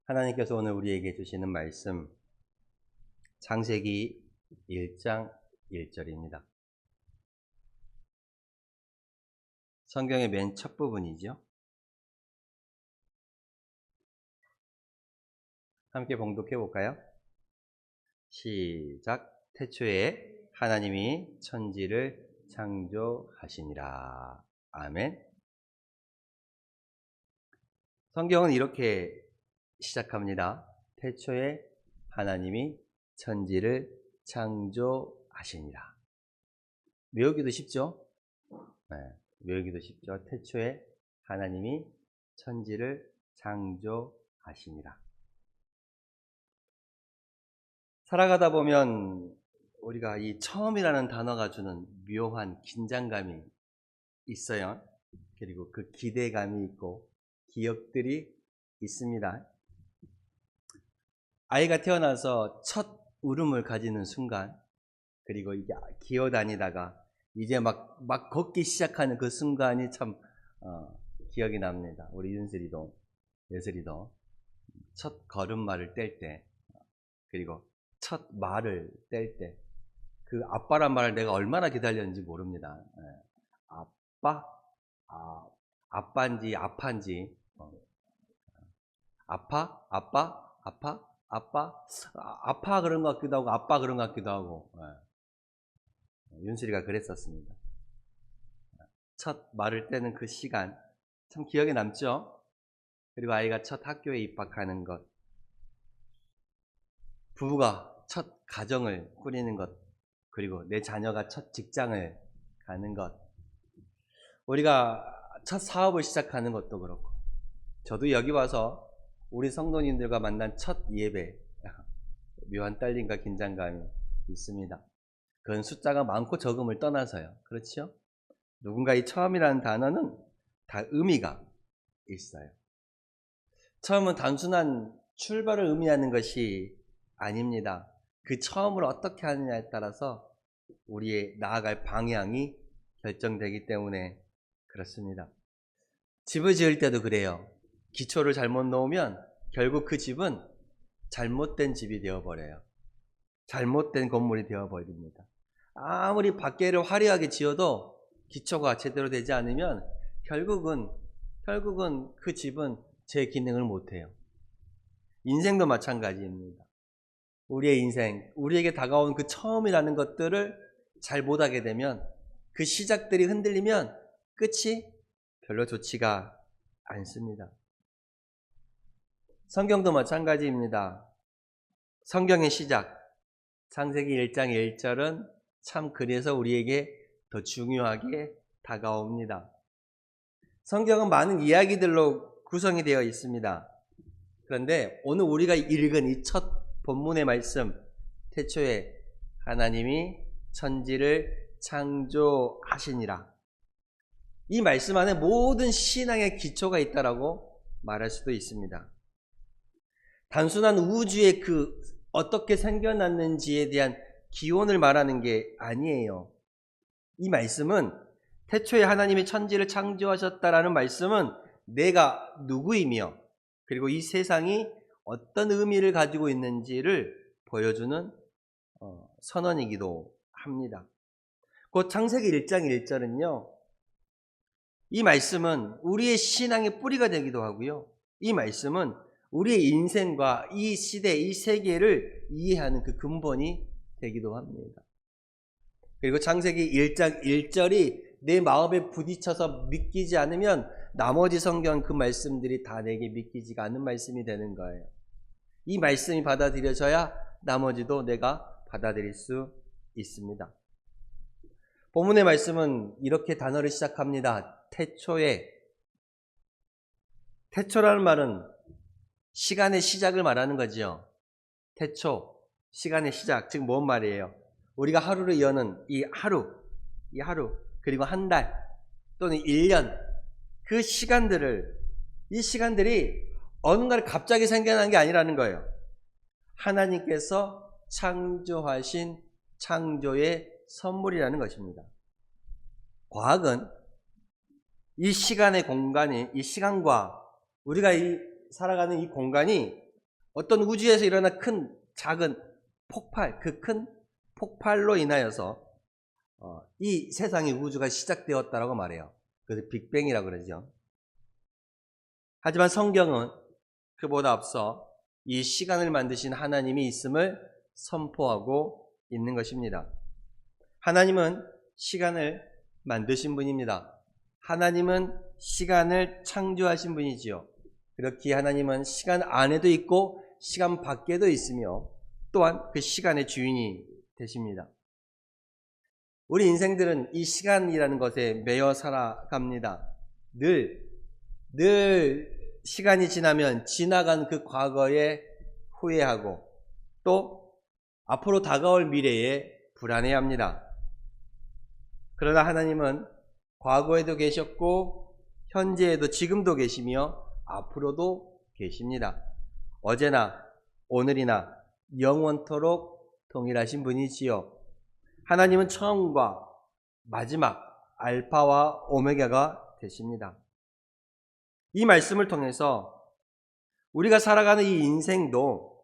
하나님께서 오늘 우리에게 주시는 말씀 창세기 1장 1절입니다. 성경의 맨 첫 부분이죠. 함께 봉독해 볼까요? 시작. 태초에 하나님이 천지를 창조하시니라. 아멘. 성경은 이렇게 시작합니다. 태초에 하나님이 천지를 창조하시니라. 외우기도 쉽죠? 네, 외우기도 쉽죠. 태초에 하나님이 천지를 창조하시니라. 살아가다 보면 우리가 이 처음이라는 단어가 주는 묘한 긴장감이 있어요. 그리고 그 기대감이 있고 기억들이 있습니다. 아이가 태어나서 첫 울음을 가지는 순간, 그리고 이게 기어다니다가 이제 막 걷기 시작하는 그 순간이 참 기억이 납니다. 우리 윤슬이도 예슬이도 첫 걸음마를 뗄 때, 그리고 첫 말을 뗄 때, 그 아빠란 말을 내가 얼마나 기다렸는지 모릅니다. 아빠, 아빠인지 아파인지, 아파 그런 것 같기도 하고 아빠 그런 것 같기도 하고. 윤슬이가 그랬었습니다. 첫 말을 떼는 그 시간 참 기억에 남죠. 그리고 아이가 첫 학교에 입학하는 것, 부부가 첫 가정을 꾸리는 것, 그리고 내 자녀가 첫 직장을 가는 것, 우리가 첫 사업을 시작하는 것도 그렇고, 저도 여기 와서 우리 성도님들과 만난 첫 예배, 묘한 떨림과 긴장감이 있습니다. 그건 숫자가 많고 적음을 떠나서요. 그렇죠? 누군가 이 처음이라는 단어는 다 의미가 있어요. 처음은 단순한 출발을 의미하는 것이 아닙니다. 그 처음을 어떻게 하느냐에 따라서 우리의 나아갈 방향이 결정되기 때문에 그렇습니다. 집을 지을 때도 그래요. 기초를 잘못 놓으면 결국 그 집은 잘못된 집이 되어버려요. 잘못된 건물이 되어버립니다. 아무리 밖에를 화려하게 지어도 기초가 제대로 되지 않으면 결국은 그 집은 제 기능을 못해요. 인생도 마찬가지입니다. 우리의 인생, 우리에게 다가온 그 처음이라는 것들을 잘 못하게 되면, 그 시작들이 흔들리면 끝이 별로 좋지가 않습니다. 성경도 마찬가지입니다. 성경의 시작, 창세기 1장 1절은 참 그래서 우리에게 더 중요하게 다가옵니다. 성경은 많은 이야기들로 구성이 되어 있습니다. 그런데 오늘 우리가 읽은 이 첫 본문의 말씀, 태초에 하나님이 천지를 창조하시니라, 이 말씀 안에 모든 신앙의 기초가 있다라고 말할 수도 있습니다. 단순한 우주의 그 어떻게 생겨났는지에 대한 기원을 말하는 게 아니에요. 이 말씀은, 태초에 하나님이 천지를 창조하셨다라는 말씀은 내가 누구이며, 그리고 이 세상이 어떤 의미를 가지고 있는지를 보여주는 선언이기도 합니다. 곧 창세기 1장 1절은요, 이 말씀은 우리의 신앙의 뿌리가 되기도 하고요, 이 말씀은 우리의 인생과 이 시대, 이 세계를 이해하는 그 근본이 되기도 합니다. 그리고 창세기 1장 1절이 내 마음에 부딪혀서 믿기지 않으면 나머지 성경 그 말씀들이 다 내게 믿기지가 않는 말씀이 되는 거예요. 이 말씀이 받아들여져야 나머지도 내가 받아들일 수 있습니다. 본문의 말씀은 이렇게 단어를 시작합니다. 태초에. 태초라는 말은 시간의 시작을 말하는 거지요. 태초, 시간의 시작, 즉 뭔 말이에요? 우리가 하루를 여는 이 하루, 그리고 한 달 또는 1년, 그 시간들을, 이 시간들이 어느 갑자기 생겨난 게 아니라는 거예요. 하나님께서 창조하신 창조의 선물이라는 것입니다. 과학은 이 시간의 공간이, 이 시간과 우리가 살아가는 이 공간이 어떤 우주에서 일어난 큰 작은 폭발, 그 큰 폭발로 인하여서 이 세상의 우주가 시작되었다라고 말해요. 그래서 빅뱅이라고 그러죠. 하지만 성경은 그보다 앞서 이 시간을 만드신 하나님이 있음을 선포하고 있는 것입니다. 하나님은 시간을 만드신 분입니다. 하나님은 시간을 창조하신 분이지요. 그렇기에 하나님은 시간 안에도 있고 시간 밖에도 있으며 또한 그 시간의 주인이 되십니다. 우리 인생들은 이 시간이라는 것에 매여 살아갑니다. 늘 시간이 지나면 지나간 그 과거에 후회하고 또 앞으로 다가올 미래에 불안해합니다. 그러나 하나님은 과거에도 계셨고 현재에도 지금도 계시며 앞으로도 계십니다. 어제나 오늘이나 영원토록 동일하신 분이지요. 하나님은 처음과 마지막 알파와 오메가가 되십니다. 이 말씀을 통해서 우리가 살아가는 이 인생도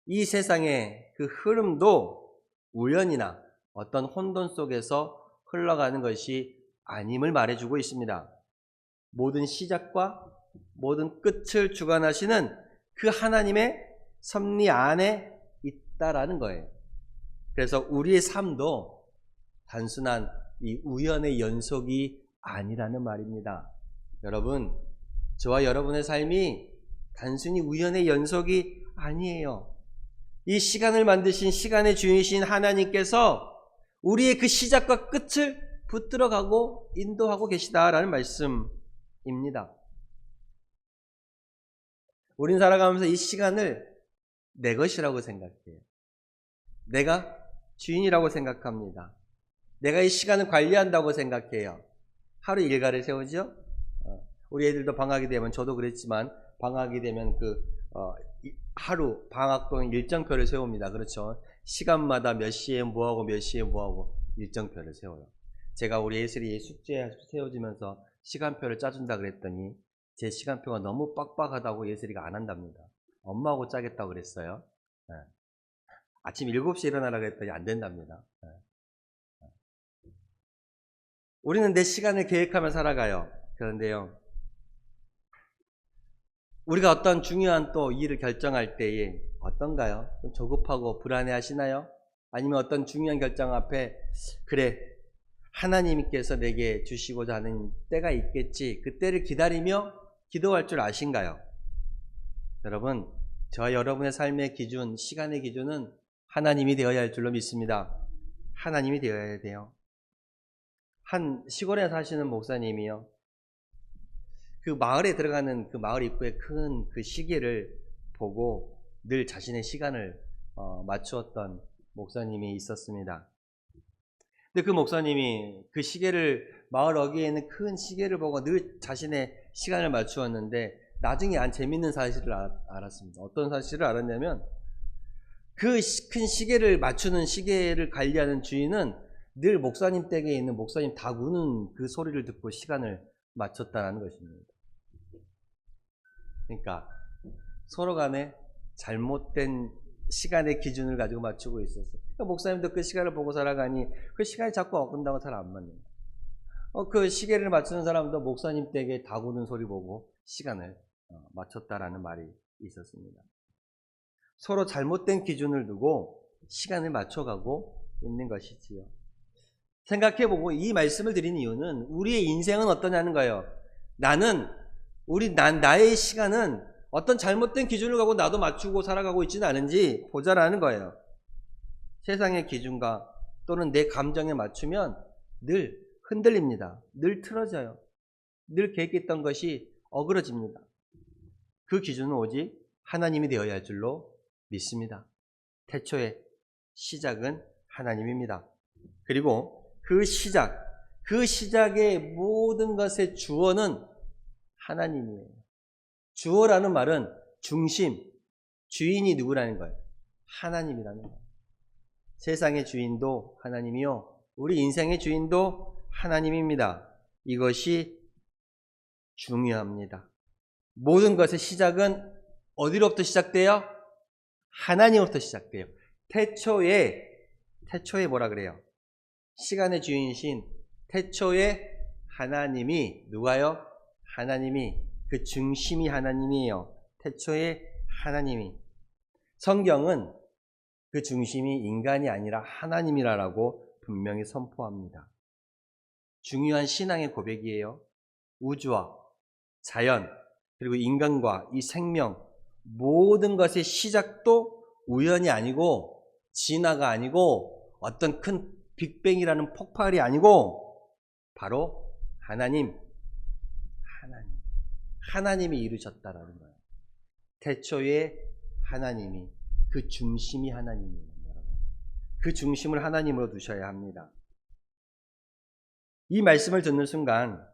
이 세상의 그 흐름도 우연이나 어떤 혼돈 속에서 흘러가는 것이 아님을 말해주고 있습니다. 모든 시작과 모든 끝을 주관하시는 그 하나님의 섭리 안에 있다라는 거예요. 그래서 우리의 삶도 단순한 이 우연의 연속이 아니라는 말입니다. 여러분, 저와 여러분의 삶이 단순히 우연의 연속이 아니에요. 이 시간을 만드신 시간의 주인이신 하나님께서 우리의 그 시작과 끝을 붙들어가고 인도하고 계시다라는 말씀입니다. 우린 살아가면서 이 시간을 내 것이라고 생각해요. 내가 주인이라고 생각합니다. 내가 이 시간을 관리한다고 생각해요. 하루 일과를 세우죠. 우리 애들도 방학이 되면, 저도 그랬지만 방학이 되면 하루 방학 동안 일정표를 세웁니다. 그렇죠? 시간마다 몇 시에 뭐하고 몇 시에 뭐하고 일정표를 세워요. 제가 우리 예슬이 숙제 세워주면서 시간표를 짜준다 그랬더니 제 시간표가 너무 빡빡하다고 예슬이가 안 한답니다. 엄마하고 짜겠다고 그랬어요. 네. 아침 7시에 일어나라 그랬더니 안 된답니다. 네. 우리는 내 시간을 계획하며 살아가요. 그런데요, 우리가 어떤 중요한 또 일을 결정할 때에 어떤가요? 좀 조급하고 불안해 하시나요? 아니면 어떤 중요한 결정 앞에 그래, 하나님께서 내게 주시고자 하는 때가 있겠지, 그 때를 기다리며 기도할 줄 아신가요? 여러분, 저와 여러분의 삶의 기준, 시간의 기준은 하나님이 되어야 할 줄로 믿습니다. 하나님이 되어야 돼요. 한 시골에 사시는 목사님이요, 그 마을에 들어가는 그 마을 입구에 큰 그 시계를 보고 늘 자신의 시간을 맞추었던 목사님이 있었습니다. 근데 그 목사님이 그 시계를, 마을 어귀에 있는 큰 시계를 보고 늘 자신의 시간을 맞추었는데 나중에 재밌는 사실을 알았습니다. 어떤 사실을 알았냐면, 그 큰 시계를 맞추는, 시계를 관리하는 주인은 늘 목사님 댁에 있는 목사님 닭 우는 그 소리를 듣고 시간을 맞췄다는 것입니다. 그러니까 서로 간에 잘못된 시간의 기준을 가지고 맞추고 있었어요. 그러니까 목사님도 그 시간을 보고 살아가니 그 시간이 자꾸 어긋나고 잘 안 맞는 거예요. 그 시계를 맞추는 사람도 목사님 댁에 닭 우는 소리 보고 시간을 맞췄다라는 말이 있었습니다. 서로 잘못된 기준을 두고 시간을 맞춰가고 있는 것이지요. 생각해보고 이 말씀을 드린 이유는 우리의 인생은 어떠냐는 거예요. 나의 시간은 어떤 잘못된 기준을 갖고 나도 맞추고 살아가고 있지는 않은지 보자라는 거예요. 세상의 기준과 또는 내 감정에 맞추면 늘 흔들립니다. 늘 틀어져요. 늘 계획했던 것이 어그러집니다. 그 기준은 오직 하나님이 되어야 할 줄로 믿습니다. 태초의 시작은 하나님입니다. 그리고 그 시작의 모든 것의 주어는 하나님이에요. 주어라는 말은 중심, 주인이 누구라는 거예요? 하나님이라는 거예요. 세상의 주인도 하나님이요, 우리 인생의 주인도 하나님입니다. 이것이 중요합니다. 모든 것의 시작은 어디로부터 시작돼요? 하나님으로부터 시작돼요. 태초에 뭐라 그래요? 시간의 주인이신 태초에 하나님이 누가요? 하나님이 그 중심이 하나님이에요. 태초에 하나님이. 성경은 그 중심이 인간이 아니라 하나님이라고 분명히 선포합니다. 중요한 신앙의 고백이에요. 우주와 자연 그리고 인간과 이 생명 모든 것의 시작도 우연이 아니고 진화가 아니고 어떤 큰 빅뱅이라는 폭발이 아니고 바로 하나님이 이루셨다라는 거예요. 태초에 하나님이 그 중심이 하나님이에요. 여러분. 그 중심을 하나님으로 두셔야 합니다. 이 말씀을 듣는 순간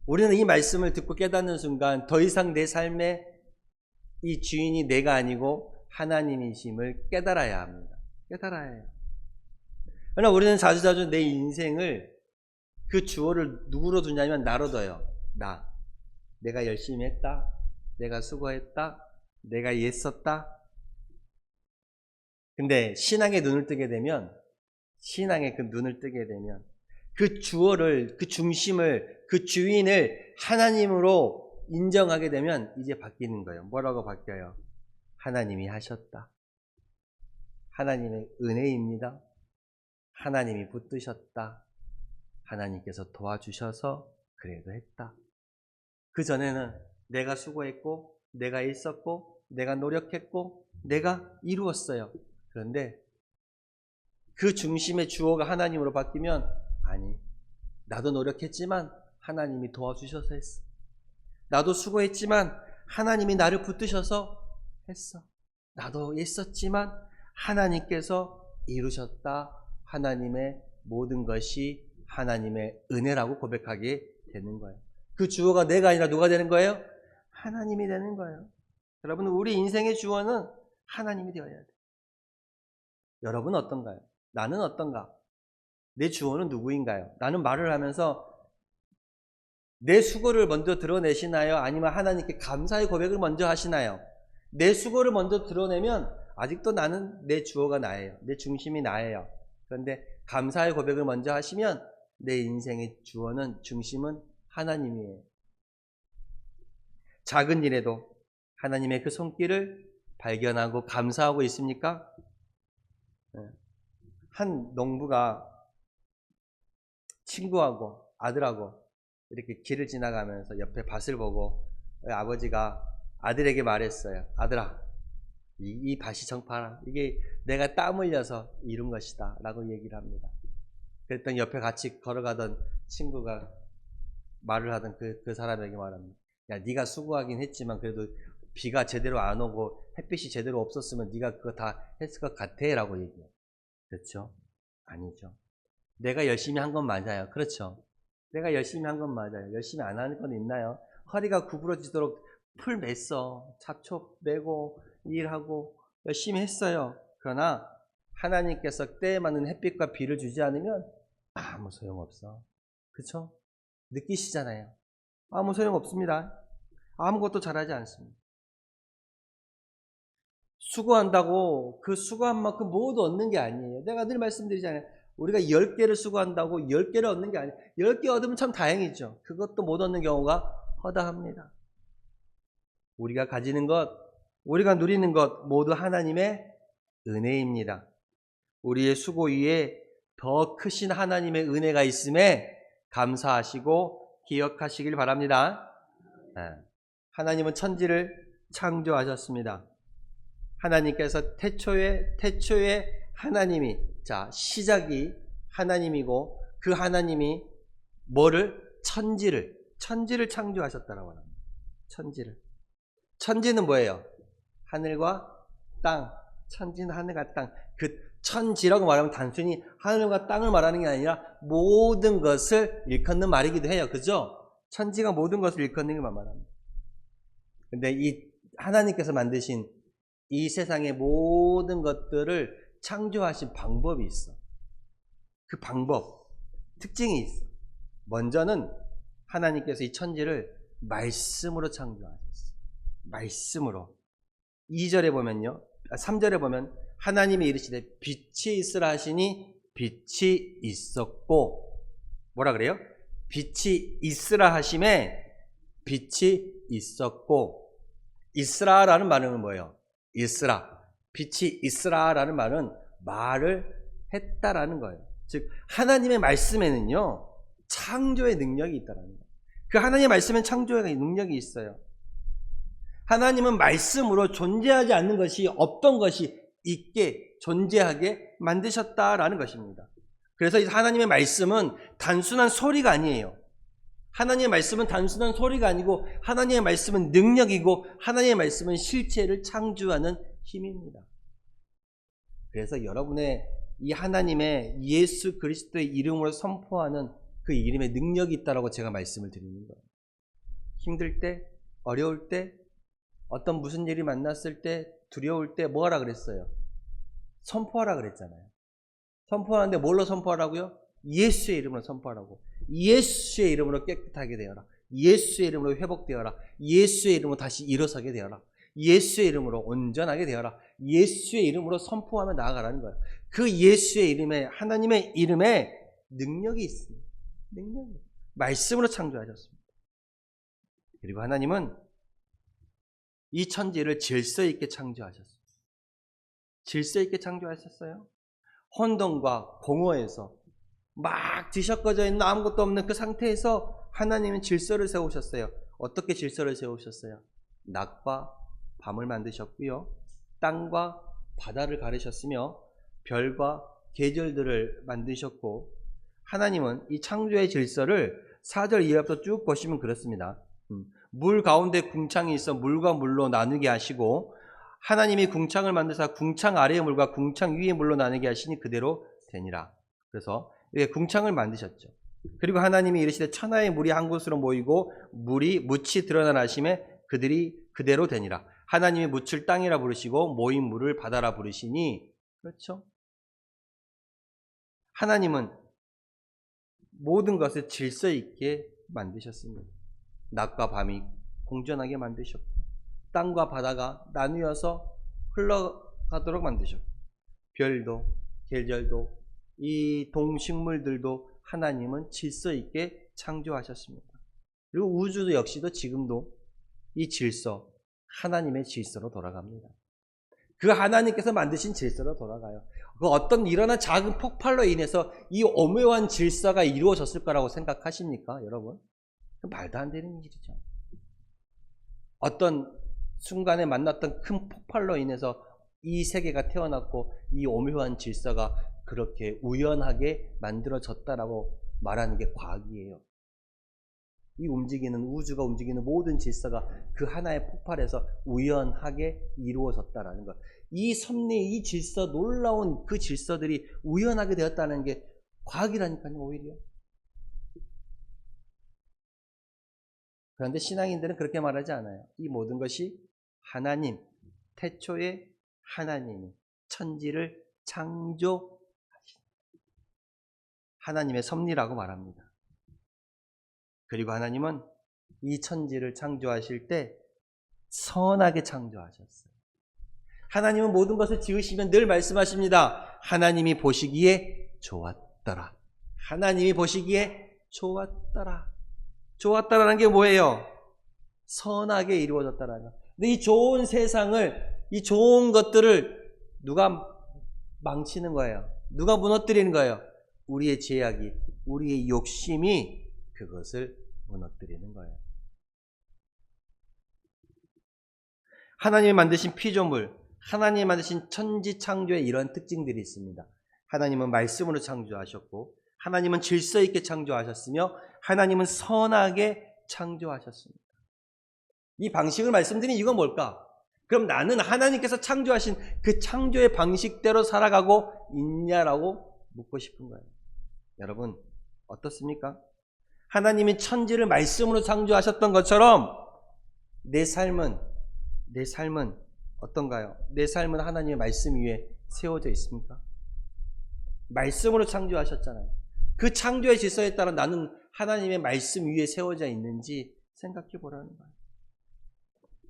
우리는 이 말씀을 듣고 깨닫는 순간 더 이상 내 삶의 이 주인이 내가 아니고 하나님이심을 깨달아야 합니다. 깨달아야 해요. 그러나 우리는 자주자주 내 인생을 그 주어를 누구로 두냐면 나로 둬요. 나. 내가 열심히 했다. 내가 수고했다. 내가 애썼다. 근데 신앙의 눈을 뜨게 되면 신앙의 그 눈을 뜨게 되면 그 주어를, 그 중심을, 그 주인을 하나님으로 인정하게 되면 이제 바뀌는 거예요. 뭐라고 바뀌어요? 하나님이 하셨다. 하나님의 은혜입니다. 하나님이 붙드셨다. 하나님께서 도와주셔서 그래도 했다. 그 전에는 내가 수고했고, 내가 있었고, 내가 노력했고, 내가 이루었어요. 그런데 그 중심의 주어가 하나님으로 바뀌면 아니, 나도 노력했지만 하나님이 도와주셔서 했어. 나도 수고했지만 하나님이 나를 붙드셔서 했어. 나도 애썼지만 하나님께서 이루셨다. 하나님의 모든 것이 하나님의 은혜라고 고백하게 되는 거예요. 그 주어가 내가 아니라 누가 되는 거예요? 하나님이 되는 거예요. 여러분, 우리 인생의 주어는 하나님이 되어야 돼요. 여러분은 어떤가요? 나는 어떤가? 내 주어는 누구인가요? 나는 말을 하면서 내 수고를 먼저 드러내시나요? 아니면 하나님께 감사의 고백을 먼저 하시나요? 내 수고를 먼저 드러내면 아직도 나는 내 주어가 나예요. 내 중심이 나예요. 그런데 감사의 고백을 먼저 하시면 내 인생의 주어는 중심은 하나님이에요. 작은 일에도 하나님의 그 손길을 발견하고 감사하고 있습니까? 한 농부가 친구하고 아들하고 이렇게 길을 지나가면서 옆에 밭을 보고 아버지가 아들에게 말했어요. 아들아, 이 밭이 정파라. 이게 내가 땀 흘려서 이룬 것이다 라고 얘기를 합니다. 그랬더니 옆에 같이 걸어가던 친구가 말을 하던 그 사람에게 말합니다. 야, 네가 수고하긴 했지만 그래도 비가 제대로 안 오고 햇빛이 제대로 없었으면 네가 그거 다 했을 것 같아 라고 얘기해요. 그렇죠? 아니죠. 내가 열심히 한 건 맞아요. 그렇죠? 내가 열심히 한 건 맞아요. 열심히 안 하는 건 있나요? 허리가 구부러지도록 풀 맸어. 잡초 매고 일하고 열심히 했어요. 그러나 하나님께서 때에 맞는 햇빛과 비를 주지 않으면 아무 소용없어. 그렇죠? 느끼시잖아요. 아무 소용없습니다. 아무것도 잘하지 않습니다. 수고한다고 그 수고한 만큼 모두 얻는 게 아니에요. 내가 늘 말씀드리잖아요. 우리가 10개를 수고한다고 10개를 얻는 게 아니에요. 10개 얻으면 참 다행이죠. 그것도 못 얻는 경우가 허다합니다. 우리가 가지는 것, 우리가 누리는 것 모두 하나님의 은혜입니다. 우리의 수고 위에 더 크신 하나님의 은혜가 있음에 감사하시고 기억하시길 바랍니다. 하나님은 천지를 창조하셨습니다. 하나님께서 태초에 하나님이, 자, 시작이 하나님이고 그 하나님이 뭐를? 천지를 창조하셨다라고 합니다. 천지는 뭐예요? 하늘과 땅. 천지는 하늘과 땅. 그 천지라고 말하면 단순히 하늘과 땅을 말하는 게 아니라 모든 것을 일컫는 말이기도 해요. 그죠? 천지가 모든 것을 일컫는 것만 말합니다. 근데 이 하나님께서 만드신 이 세상의 모든 것들을 창조하신 방법이 있어. 그 방법, 특징이 있어. 먼저는 하나님께서 이 천지를 말씀으로 창조하셨어. 말씀으로. 2절에 보면요. 3절에 보면 하나님이 이르시되 빛이 있으라 하시니 빛이 있었고, 뭐라 그래요? 빛이 있으라 하심에 빛이 있었고, 있으라라는 말은 뭐예요? 있으라. 빛이 있으라라는 말은 말을 했다라는 거예요. 즉 하나님의 말씀에는요 창조의 능력이 있다라는 거예요. 그 하나님의 말씀엔 창조의 능력이 있어요. 하나님은 말씀으로 존재하지 않는 것이 없던 것이 있게 존재하게 만드셨다라는 것입니다. 그래서 하나님의 말씀은 단순한 소리가 아니에요. 하나님의 말씀은 단순한 소리가 아니고 하나님의 말씀은 능력이고 하나님의 말씀은 실체를 창조하는 힘입니다. 그래서 여러분의 이 하나님의 예수 그리스도의 이름으로 선포하는 그 이름에 능력이 있다라고 제가 말씀을 드리는 거예요. 힘들 때, 어려울 때, 어떤 무슨 일이 만났을 때, 두려울 때 뭐 하라 그랬어요? 선포하라 그랬잖아요. 선포하는데 뭘로 선포하라고요? 예수의 이름으로 선포하라고. 예수의 이름으로 깨끗하게 되어라. 예수의 이름으로 회복되어라. 예수의 이름으로 다시 일어서게 되어라. 예수의 이름으로 온전하게 되어라. 예수의 이름으로 선포하며 나아가라는 거예요. 그 예수의 이름에, 하나님의 이름에 능력이 있습니다. 능력이. 말씀으로 창조하셨습니다. 그리고 하나님은 이 천지를 질서 있게 창조하셨습니다. 질서 있게 창조하셨어요. 혼돈과 공허에서 막 뒤섞어져 있는 아무것도 없는 그 상태에서 하나님은 질서를 세우셨어요. 어떻게 질서를 세우셨어요? 낮과 밤을 만드셨고요. 땅과 바다를 가르셨으며 별과 계절들을 만드셨고, 하나님은 이 창조의 질서를 4절 이하부터 쭉 보시면 그렇습니다. 물 가운데 궁창이 있어 물과 물로 나누게 하시고, 하나님이 궁창을 만드사 궁창 아래의 물과 궁창 위의 물로 나누게 하시니 그대로 되니라. 그래서 이렇게 궁창을 만드셨죠. 그리고 하나님이 이르시되 천하의 물이 한 곳으로 모이고 물이 묻이 드러나라 하심에 그들이 그대로 되니라. 하나님이 묻을 땅이라 부르시고 모인 물을 바다라 부르시니, 그렇죠? 하나님은 모든 것을 질서 있게 만드셨습니다. 낮과 밤이 공존하게 만드셨고, 땅과 바다가 나누어서 흘러가도록 만드셨고, 별도, 계절도, 이 동식물들도 하나님은 질서 있게 창조하셨습니다. 그리고 우주도 역시도 지금도 이 질서, 하나님의 질서로 돌아갑니다. 그 하나님께서 만드신 질서로 돌아가요. 그 어떤 일어난 작은 폭발로 인해서 이 오묘한 질서가 이루어졌을 거라고 생각하십니까, 여러분? 말도 안 되는 일이죠. 어떤 순간에 만났던 큰 폭발로 인해서 이 세계가 태어났고 이 오묘한 질서가 그렇게 우연하게 만들어졌다라고 말하는 게 과학이에요. 이 움직이는 우주가 움직이는 모든 질서가 그 하나의 폭발에서 우연하게 이루어졌다라는 것. 이 섭리, 이 질서, 놀라운 그 질서들이 우연하게 되었다는 게 과학이라니까요, 오히려. 그런데 신앙인들은 그렇게 말하지 않아요. 이 모든 것이 하나님, 태초에 하나님이 천지를 창조하신 하나님의 섭리라고 말합니다. 그리고 하나님은 이 천지를 창조하실 때 선하게 창조하셨어요. 하나님은 모든 것을 지으시면 늘 말씀하십니다. 하나님이 보시기에 좋았더라. 하나님이 보시기에 좋았더라. 좋았다라는 게 뭐예요? 선하게 이루어졌다라는 거. 근데 이 좋은 세상을, 이 좋은 것들을 누가 망치는 거예요? 누가 무너뜨리는 거예요? 우리의 죄악이, 우리의 욕심이 그것을 무너뜨리는 거예요. 하나님이 만드신 피조물, 하나님이 만드신 천지 창조에 이런 특징들이 있습니다. 하나님은 말씀으로 창조하셨고, 하나님은 질서 있게 창조하셨으며, 하나님은 선하게 창조하셨습니다. 이 방식을 말씀드린 이유가 뭘까? 그럼 나는 하나님께서 창조하신 그 창조의 방식대로 살아가고 있냐라고 묻고 싶은 거예요. 여러분, 어떻습니까? 하나님이 천지를 말씀으로 창조하셨던 것처럼 내 삶은 어떤가요? 내 삶은 하나님의 말씀 위에 세워져 있습니까? 말씀으로 창조하셨잖아요. 그 창조의 질서에 따라 나는 하나님의 말씀 위에 세워져 있는지 생각해 보라는 거예요.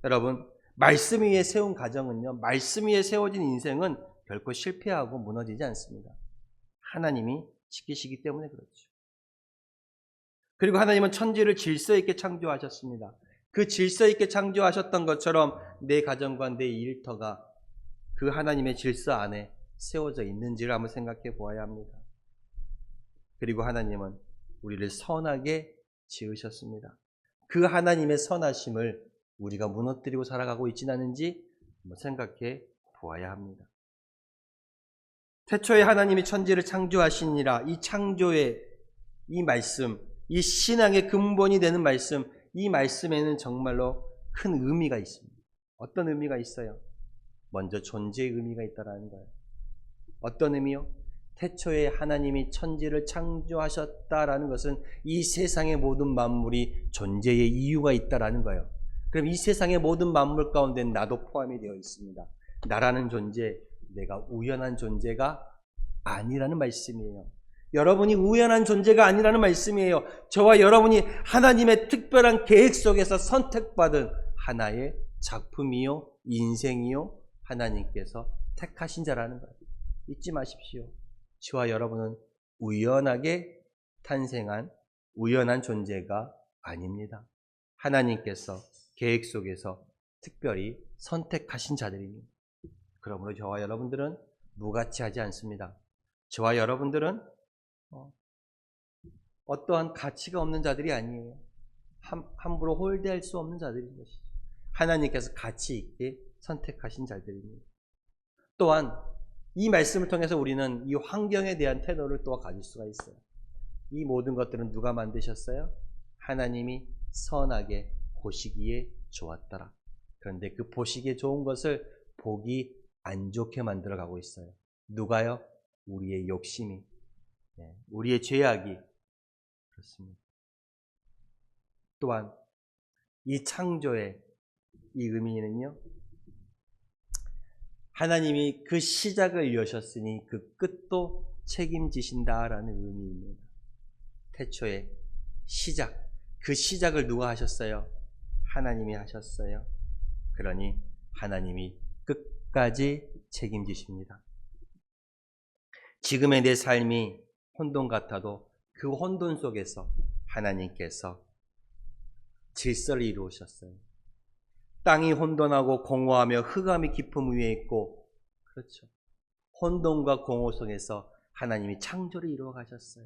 여러분, 말씀 위에 세운 가정은요, 말씀 위에 세워진 인생은 결코 실패하고 무너지지 않습니다. 하나님이 지키시기 때문에 그렇죠. 그리고 하나님은 천지를 질서 있게 창조하셨습니다. 그 질서 있게 창조하셨던 것처럼 내 가정과 내 일터가 그 하나님의 질서 안에 세워져 있는지를 한번 생각해 보아야 합니다. 그리고 하나님은 우리를 선하게 지으셨습니다. 그 하나님의 선하심을 우리가 무너뜨리고 살아가고 있지는 않은지 한번 생각해 보아야 합니다. 태초에 하나님이 천지를 창조하시니라, 이 창조의 이 말씀, 이 신앙의 근본이 되는 말씀, 이 말씀에는 정말로 큰 의미가 있습니다. 어떤 의미가 있어요? 먼저 존재의 의미가 있다는 거예요. 어떤 의미요? 태초에 하나님이 천지를 창조하셨다라는 것은 이 세상의 모든 만물이 존재의 이유가 있다라는 거예요. 그럼 이 세상의 모든 만물 가운데 나도 포함이 되어 있습니다. 나라는 존재, 내가 우연한 존재가 아니라는 말씀이에요. 여러분이 우연한 존재가 아니라는 말씀이에요. 저와 여러분이 하나님의 특별한 계획 속에서 선택받은 하나의 작품이요, 인생이요, 하나님께서 택하신 자라는 거예요. 잊지 마십시오. 저와 여러분은 우연하게 탄생한 우연한 존재가 아닙니다. 하나님께서 계획 속에서 특별히 선택하신 자들입니다. 그러므로 저와 여러분들은 무가치하지 않습니다. 저와 여러분들은 어떠한 가치가 없는 자들이 아니에요. 함부로 홀대할 수 없는 자들인 것이죠. 하나님께서 가치 있게 선택하신 자들입니다. 또한 이 말씀을 통해서 우리는 이 환경에 대한 태도를 또 가질 수가 있어요. 이 모든 것들은 누가 만드셨어요? 하나님이 선하게 보시기에 좋았더라. 그런데 그 보시기에 좋은 것을 보기 안 좋게 만들어 가고 있어요. 누가요? 우리의 욕심이, 우리의 죄악이 그렇습니다. 또한 이 창조의 이 의미는요, 하나님이 그 시작을 여셨으니 그 끝도 책임지신다라는 의미입니다. 태초의 시작, 그 시작을 누가 하셨어요? 하나님이 하셨어요. 그러니 하나님이 끝까지 책임지십니다. 지금의 내 삶이 혼돈 같아도 그 혼돈 속에서 하나님께서 질서를 이루셨어요. 땅이 혼돈하고 공허하며 흑암이 깊음 위에 있고, 그렇죠. 혼돈과 공허 속에서 하나님이 창조를 이루어 가셨어요.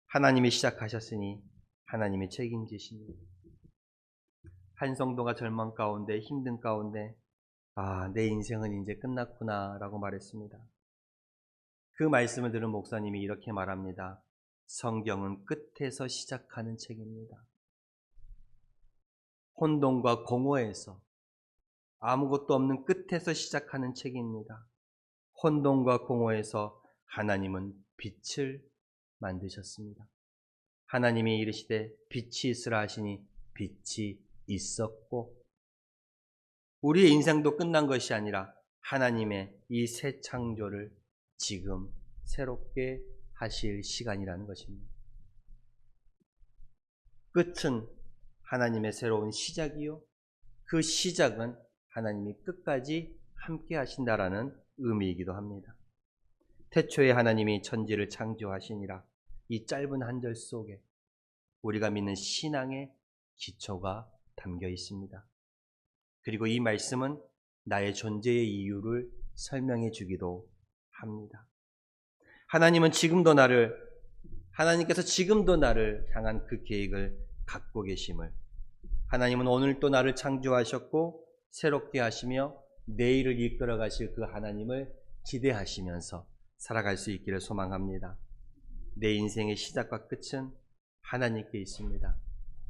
하나님이 시작하셨으니 하나님이 책임지십니다. 한 성도가 절망 가운데, 힘든 가운데, 내 인생은 이제 끝났구나 라고 말했습니다. 그 말씀을 들은 목사님이 이렇게 말합니다. 성경은 끝에서 시작하는 책입니다. 혼돈과 공허에서, 아무것도 없는 끝에서 시작하는 책입니다. 혼돈과 공허에서 하나님은 빛을 만드셨습니다. 하나님이 이르시되 빛이 있으라 하시니 빛이 있었고, 우리의 인생도 끝난 것이 아니라 하나님의 이 새 창조를 지금 새롭게 하실 시간이라는 것입니다. 끝은 하나님의 새로운 시작이요, 그 시작은 하나님이 끝까지 함께 하신다라는 의미이기도 합니다. 태초에 하나님이 천지를 창조하시니라, 이 짧은 한 절 속에 우리가 믿는 신앙의 기초가 담겨 있습니다. 그리고 이 말씀은 나의 존재의 이유를 설명해 주기도 합니다. 하나님께서 지금도 나를 향한 그 계획을 갖고 계심을, 하나님은 오늘 또 나를 창조하셨고 새롭게 하시며 내일을 이끌어 가실 그 하나님을 기대하시면서 살아갈 수 있기를 소망합니다. 내 인생의 시작과 끝은 하나님께 있습니다.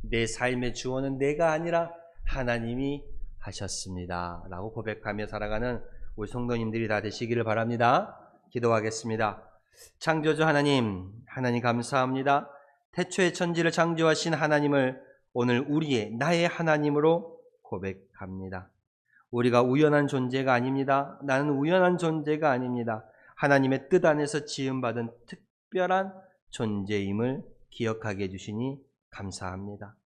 내 삶의 주원은 내가 아니라 하나님이 하셨습니다 라고 고백하며 살아가는 우리 성도님들이 다 되시기를 바랍니다. 기도하겠습니다. 창조주 하나님 감사합니다. 태초에 천지를 창조하신 하나님을 오늘 나의 하나님으로 고백합니다. 우리가 우연한 존재가 아닙니다. 나는 우연한 존재가 아닙니다. 하나님의 뜻 안에서 지음받은 특별한 존재임을 기억하게 해주시니 감사합니다.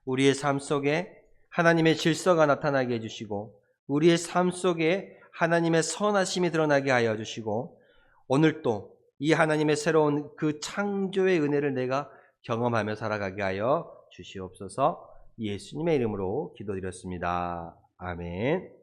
우리의 삶 속에 하나님의 질서가 나타나게 해주시고 우리의 삶 속에 하나님의 선하심이 드러나게 하여 주시고 오늘 또 이 하나님의 새로운 그 창조의 은혜를 내가 경험하며 살아가게 하여 주시옵소서. 예수님의 이름으로 기도드렸습니다. 아멘.